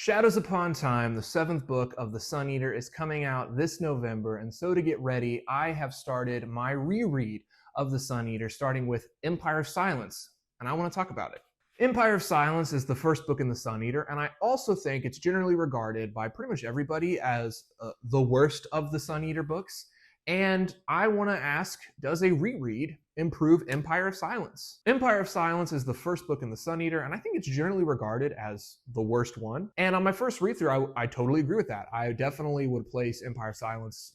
Shadows Upon Time, the seventh book of The Sun Eater, is coming out this November, and so to get ready, I have started my reread of The Sun Eater, starting with Empire of Silence, and I want to talk about it. Empire of Silence is the first book in The Sun Eater, and I also think it's generally regarded by pretty much everybody as the worst of the Sun Eater books. And I want to ask, does a reread improve Empire of Silence? Empire of Silence is the first book in the Sun Eater, and I think it's generally regarded as the worst one. And on my first read through, I totally agree with that. I definitely would place Empire of Silence,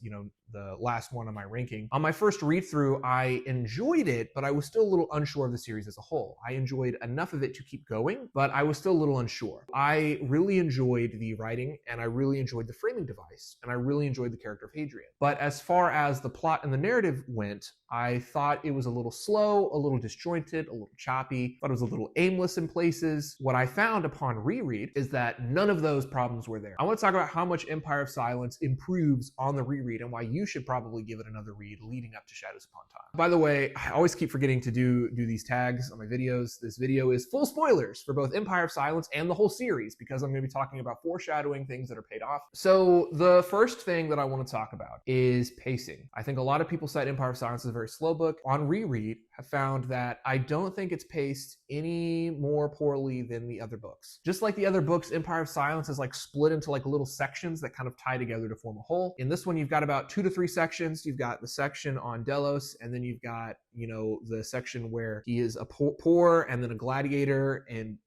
the last one on my ranking. On my first read through, I enjoyed it, but I was still a little unsure of the series as a whole. I enjoyed enough of it to keep going, but I was still a little unsure. I really enjoyed the writing, and I really enjoyed the framing device, and I really enjoyed the character of Hadrian. But as far as the plot and the narrative went, I thought it was a little slow, a little disjointed, a little choppy, but it was a little aimless in places. What I found upon reread is that none of those problems were there. I want to talk about how much Empire of Silence improves on the reread and why you should probably give it another read leading up to Shadows Upon Time. By the way, I always keep forgetting to do these tags on my videos. This video is full spoilers for both Empire of Silence and the whole series because I'm going to be talking about foreshadowing things that are paid off. So the first thing that I want to talk about is pacing. I think a lot of people cite Empire of Silence as a very slow book. On reread, have found that I don't think it's paced any more poorly than the other books. Just like the other books, Empire of Silence is like split into like little sections that kind of tie together to form a whole. In this one, you've got about 2 to 3 sections. You've got the section on Delos, and then you've got, the section where he is a poor and then a gladiator in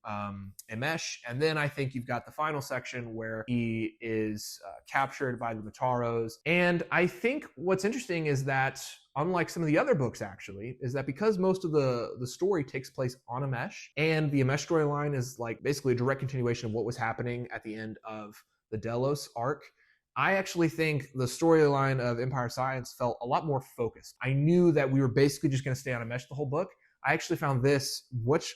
Emesh. And then I think you've got the final section where he is captured by the Mataros. And I think what's interesting is that unlike some of the other books, actually, is that because most of the story takes place on Emesh, and the Emesh storyline is like basically a direct continuation of what was happening at the end of the Delos arc, I actually think the storyline of Empire of Silence felt a lot more focused. I knew that we were basically just going to stay on Emesh the whole book. I actually found this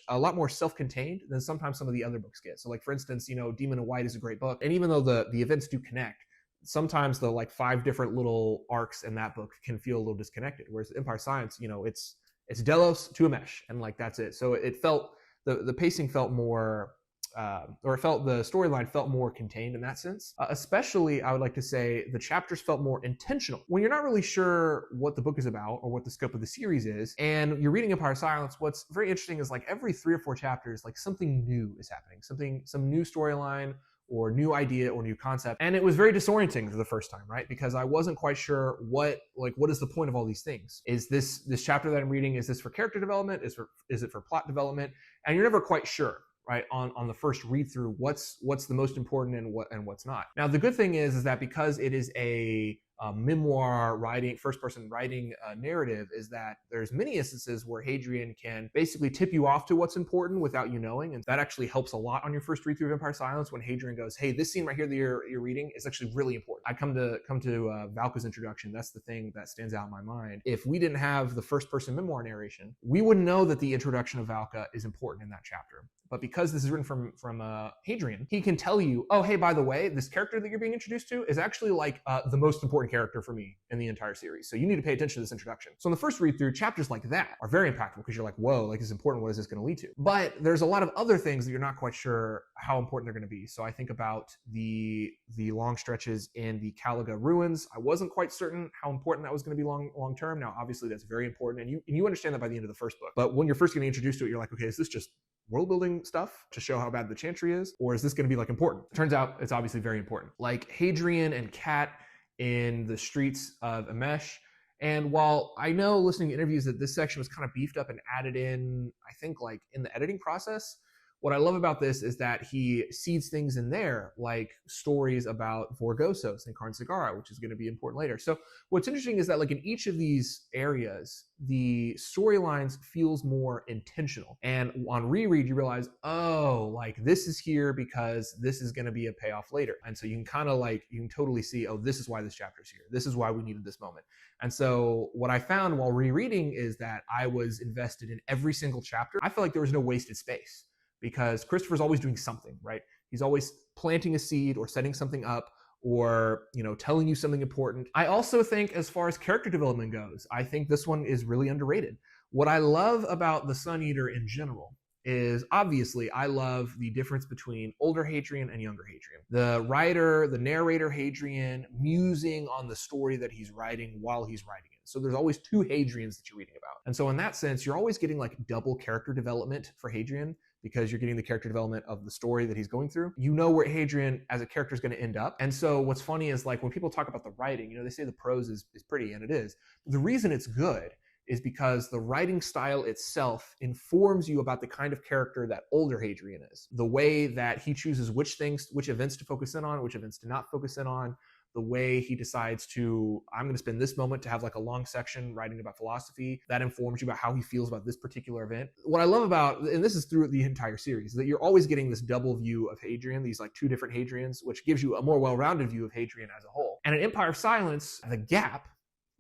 a lot more self-contained than sometimes some of the other books get. So like, for instance, Demon in White is a great book. And even though the events do connect, sometimes the like 5 different little arcs in that book can feel a little disconnected. Whereas Empire of Silence, it's Delos to Emesh, and like that's it. So it felt the pacing felt more, the storyline felt more contained in that sense. Especially, I would like to say, the chapters felt more intentional. When you're not really sure what the book is about or what the scope of the series is, and you're reading Empire of Silence, what's very interesting is like every 3 or 4 chapters, like something new is happening, some new storyline or new idea or new concept. And it was very disorienting for the first time, right? Because I wasn't quite sure what is the point of all these things? Is this chapter that I'm reading, is this for character development? Is it for plot development? And you're never quite sure, right? On the first read through, what's the most important and what's not. Now, the good thing is that because it is a memoir writing, first-person writing narrative, is that there's many instances where Hadrian can basically tip you off to what's important without you knowing, and that actually helps a lot on your first read-through of Empire of Silence when Hadrian goes, hey, this scene right here that you're reading is actually really important. I come to Valka's introduction. That's the thing that stands out in my mind. If we didn't have the first-person memoir narration, we wouldn't know that the introduction of Valka is important in that chapter. But because this is written from Hadrian, he can tell you, oh, hey, by the way, this character that you're being introduced to is actually like the most important character for me in the entire series. So you need to pay attention to this introduction. So in the first read through, chapters like that are very impactful because you're like, whoa, like this is important. What is this going to lead to? But there's a lot of other things that you're not quite sure how important they're going to be. So I think about the long stretches in the Caliga ruins. I wasn't quite certain how important that was going to be long term. Now, obviously, that's very important, and you understand that by the end of the first book. But when you're first getting introduced to it, you're like, okay, is this just world building stuff to show how bad the Chantry is? Or is this going to be like important? Turns out it's obviously very important. Like Hadrian and Kat in the streets of Emesh. And while I know listening to interviews that this section was kind of beefed up and added in, I think like in the editing process, what I love about this is that he seeds things in there, like stories about Vorgosos and Karn-Sagara, which is going to be important later. So what's interesting is that like in each of these areas, the storylines feels more intentional. And on reread, you realize, oh, like this is here because this is going to be a payoff later. And so you can kind of like, you can totally see, oh, this is why this chapter is here. This is why we needed this moment. And so what I found while rereading is that I was invested in every single chapter. I felt like there was no wasted space, because Christopher's always doing something, right? He's always planting a seed or setting something up or, telling you something important. I also think as far as character development goes, I think this one is really underrated. What I love about The Sun Eater in general is obviously I love the difference between older Hadrian and younger Hadrian. The writer, the narrator Hadrian, musing on the story that he's writing while he's writing it. So there's always two Hadrians that you're reading about. And so in that sense, you're always getting like double character development for Hadrian, because you're getting the character development of the story that he's going through. You know where Hadrian as a character is going to end up. And so what's funny is like when people talk about the writing, they say the prose is pretty, and it is. The reason it's good is because the writing style itself informs you about the kind of character that older Hadrian is. The way that he chooses which events to focus in on, which events to not focus in on, the way he decides to, I'm going to spend this moment to have like a long section writing about philosophy, that informs you about how he feels about this particular event. What I love about, and this is through the entire series, that you're always getting this double view of Hadrian, these like two different Hadrians, which gives you a more well-rounded view of Hadrian as a whole. And in Empire of Silence, the gap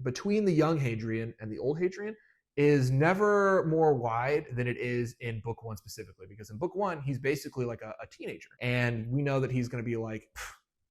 between the young Hadrian and the old Hadrian is never more wide than it is in book one specifically, because in book one, he's basically like a teenager. And we know that he's going to be like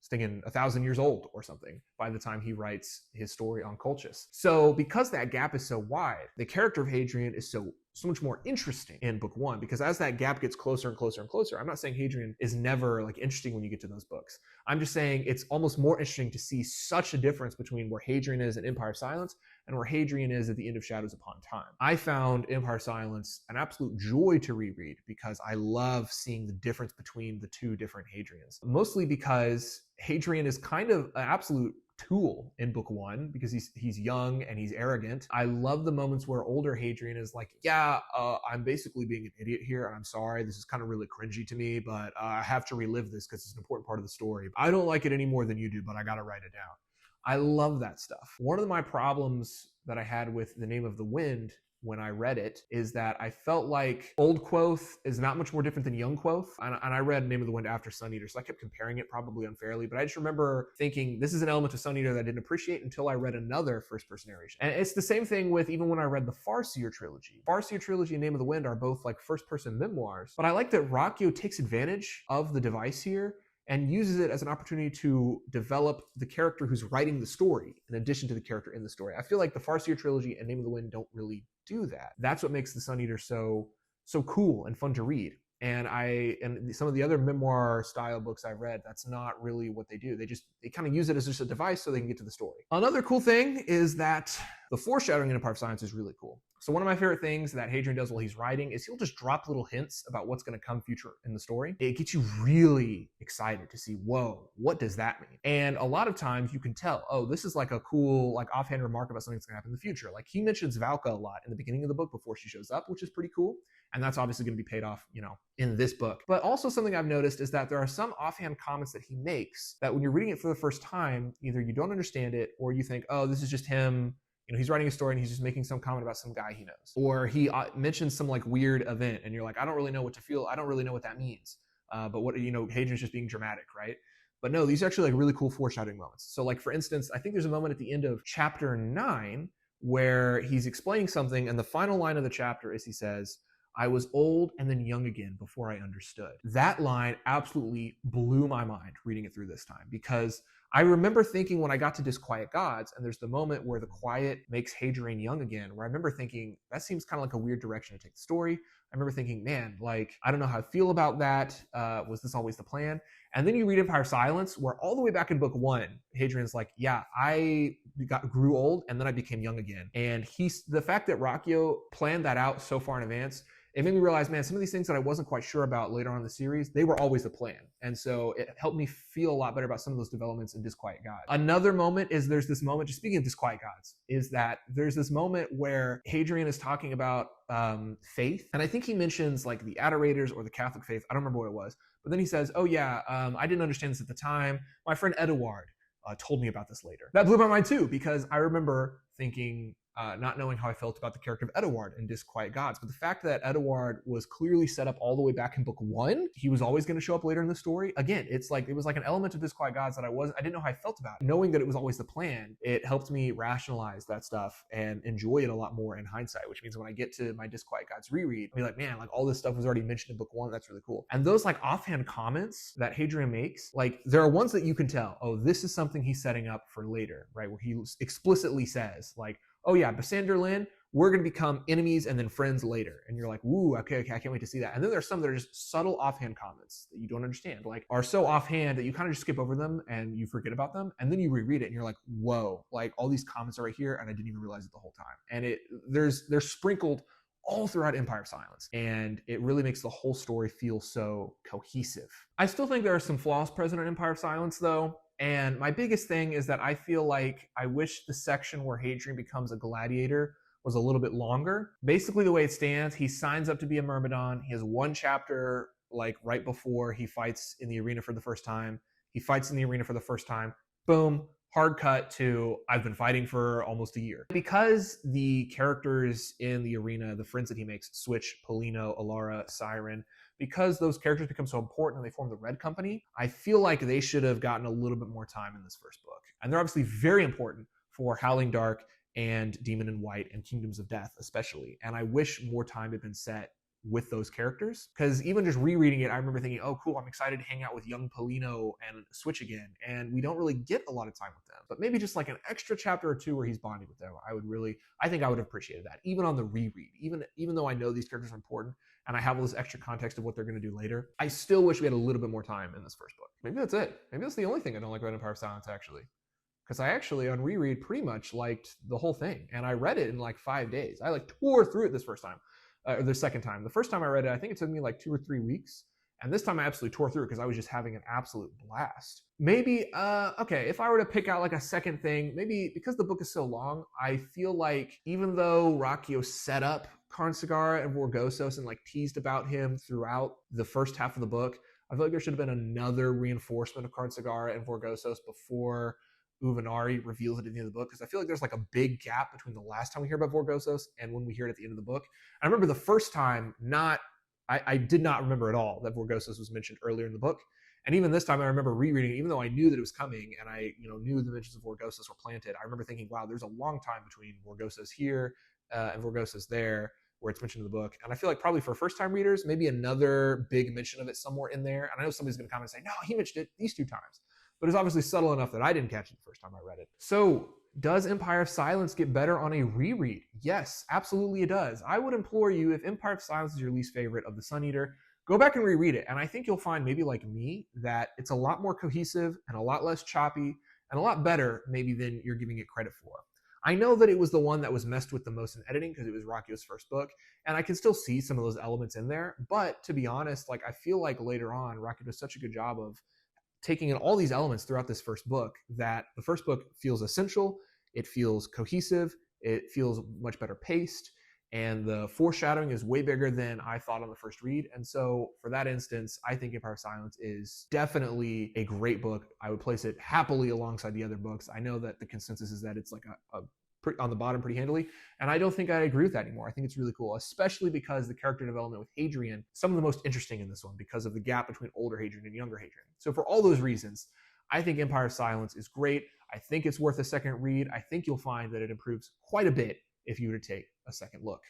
stinging 1,000 years old or something by the time he writes his story on Colchis. So because that gap is so wide, the character of Hadrian is so much more interesting in book one, because as that gap gets closer and closer and closer, I'm not saying Hadrian is never like interesting when you get to those books. I'm just saying it's almost more interesting to see such a difference between where Hadrian is in Empire of Silence and where Hadrian is at the end of Shadows Upon Time. I found Empire of Silence an absolute joy to reread because I love seeing the difference between the two different Hadrians. Mostly because Hadrian is kind of an absolute tool in book one because he's young and he's arrogant. I love the moments where older Hadrian is like, I'm basically being an idiot here, and I'm sorry, this is kind of really cringy to me, but I have to relive this because it's an important part of the story. I don't like it any more than you do, but I gotta write it down. I love that stuff. One of my problems that I had with The Name of the Wind when I read it is that I felt like Old Quoth is not much more different than Young Quoth. And I read Name of the Wind after Sun Eater, so I kept comparing it probably unfairly, but I just remember thinking this is an element of Sun Eater that I didn't appreciate until I read another first-person narration. And it's the same thing with even when I read the Farseer trilogy. Farseer trilogy and Name of the Wind are both like first-person memoirs, but I like that Rocchio takes advantage of the device here and uses it as an opportunity to develop the character who's writing the story in addition to the character in the story. I feel like the Farseer trilogy and Name of the Wind don't really do that. That's what makes the Sun Eater so cool and fun to read. And some of the other memoir style books I've read, that's not really what they do. They kind of use it as just a device so they can get to the story. Another cool thing is that the foreshadowing in Empire of Silence is really cool. So one of my favorite things that Hadrian does while he's writing is he'll just drop little hints about what's going to come future in the story. It gets you really excited to see, whoa, what does that mean? And a lot of times you can tell, oh, this is like a cool, like offhand remark about something that's going to happen in the future. Like he mentions Valka a lot in the beginning of the book before she shows up, which is pretty cool. And that's obviously going to be paid off, in this book. But also something I've noticed is that there are some offhand comments that he makes that when you're reading it for the first time, either you don't understand it or you think, oh, this is just him. He's writing a story and he's just making some comment about some guy he knows. Or he mentions some like weird event and you're like, I don't really know what to feel. I don't really know what that means. But what, Hadrian's just being dramatic, right? But no, these are actually like really cool foreshadowing moments. So like, for instance, I think there's a moment at the end of chapter 9 where he's explaining something and the final line of the chapter is he says, I was old and then young again before I understood. That line absolutely blew my mind reading it through this time, because I remember thinking when I got to Disquiet Gods, and there's the moment where the quiet makes Hadrian young again, where I remember thinking, that seems kind of like a weird direction to take the story. I remember thinking, man, like, I don't know how I feel about that. Was this always the plan? And then you read Empire of Silence, where all the way back in book 1, Hadrian's like, yeah, I grew old and then I became young again. And the fact that Rocchio planned that out so far in advance, it made me realize, man, some of these things that I wasn't quite sure about later on in the series, they were always the plan. And so it helped me feel a lot better about some of those developments in Disquiet Gods. Another moment is there's this moment, just speaking of Disquiet Gods, is that there's this moment where Hadrian is talking about faith. And I think he mentions like the adorators or the Catholic faith. I don't remember what it was. But then he says, oh yeah, I didn't understand this at the time. My friend Eduard told me about this later. That blew my mind too, because I remember thinking, not knowing how I felt about the character of Eduard in Disquiet Gods. But the fact that Eduard was clearly set up all the way back in book 1, he was always going to show up later in the story. Again, it was like an element of Disquiet Gods that I didn't know how I felt about it. Knowing that it was always the plan, it helped me rationalize that stuff and enjoy it a lot more in hindsight, which means when I get to my Disquiet Gods reread, I'll be like, man, like all this stuff was already mentioned in book 1. That's really cool. And those like offhand comments that Hadrian makes, like there are ones that you can tell, oh, this is something he's setting up for later, right? Where he explicitly says like, oh yeah, Basander Lin, we're going to become enemies and then friends later. And you're like, woo, okay, I can't wait to see that. And then there's some that are just subtle offhand comments that you don't understand, like are so offhand that you kind of just skip over them and you forget about them. And then you reread it and you're like, whoa, like all these comments are right here and I didn't even realize it the whole time. And they're sprinkled all throughout Empire of Silence, and it really makes the whole story feel so cohesive. I still think there are some flaws present in Empire of Silence though, and my biggest thing is that I feel like I wish the section where Hadrian becomes a gladiator was a little bit longer. Basically the way it stands, he signs up to be a Myrmidon. He has one chapter like right before he fights in the arena for the first time. He fights in the arena for the first time. Boom, hard cut to I've been fighting for almost a year. Because the characters in the arena, the friends that he makes, Switch, Polino, Alara, Siren, because those characters become so important and they form the Red Company, I feel like they should have gotten a little bit more time in this first book. And they're obviously very important for Howling Dark and Demon in White and Kingdoms of Death especially. And I wish more time had been set with those characters, because even just rereading it, I remember thinking, oh cool, I'm excited to hang out with young Polino and Switch again, and we don't really get a lot of time with them. But maybe just like an extra chapter or two where he's bonding with them, I think I would have appreciated that, even on the reread. Even though I know these characters are important and I have all this extra context of what they're going to do later, I still wish we had a little bit more time in this first book. Maybe that's it. Maybe that's the only thing I don't like about Empire of Silence, actually. Because I actually, on reread, pretty much liked the whole thing. And I read it in like 5 days. I like tore through it this first time. Or the second time. The first time I read it, I think it took me like 2 or 3 weeks. And this time I absolutely tore through it because I was just having an absolute blast. Maybe, okay, if I were to pick out like a second thing, maybe because the book is so long, I feel like even though Raccio set up Carnsegara and Vorgosos and like teased about him throughout the first half of the book, I feel like there should have been another reinforcement of Carnsegara and Vorgosos before Uvenari reveals it at the end of the book, because I feel like there's like a big gap between the last time we hear about Vorgosos and when we hear it at the end of the book. I remember the first time I did not remember at all that Vorgosos was mentioned earlier in the book. And even this time I remember rereading it, even though I knew that it was coming and I knew the mentions of Vorgosos were planted. I remember thinking, wow, there's a long time between Vorgosos here and Vorgosos there where it's mentioned in the book. And I feel like probably for first-time readers, maybe another big mention of it somewhere in there. And I know somebody's going to comment and say, no, he mentioned it these 2 times. But it's obviously subtle enough that I didn't catch it the first time I read it. So does Empire of Silence get better on a reread? Yes, absolutely it does. I would implore you, if Empire of Silence is your least favorite of the Sun Eater, go back and reread it. And I think you'll find, maybe like me, that it's a lot more cohesive and a lot less choppy and a lot better maybe than you're giving it credit for. I know that it was the one that was messed with the most in editing because it was Raccio's first book, and I can still see some of those elements in there. But to be honest, like I feel like later on, Raccio does such a good job of taking in all these elements throughout this first book that the first book feels essential, it feels cohesive, it feels much better paced, and the foreshadowing is way bigger than I thought on the first read. And so for that instance, I think Empire of Silence is definitely a great book. I would place it happily alongside the other books. I know that the consensus is that it's like on the bottom pretty handily, and I don't think I agree with that anymore. I think it's really cool, especially because the character development with Hadrian, some of the most interesting in this one because of the gap between older Hadrian and younger Hadrian. So for all those reasons, I think Empire of Silence is great. I think it's worth a second read. I think you'll find that it improves quite a bit if you were to take a second look.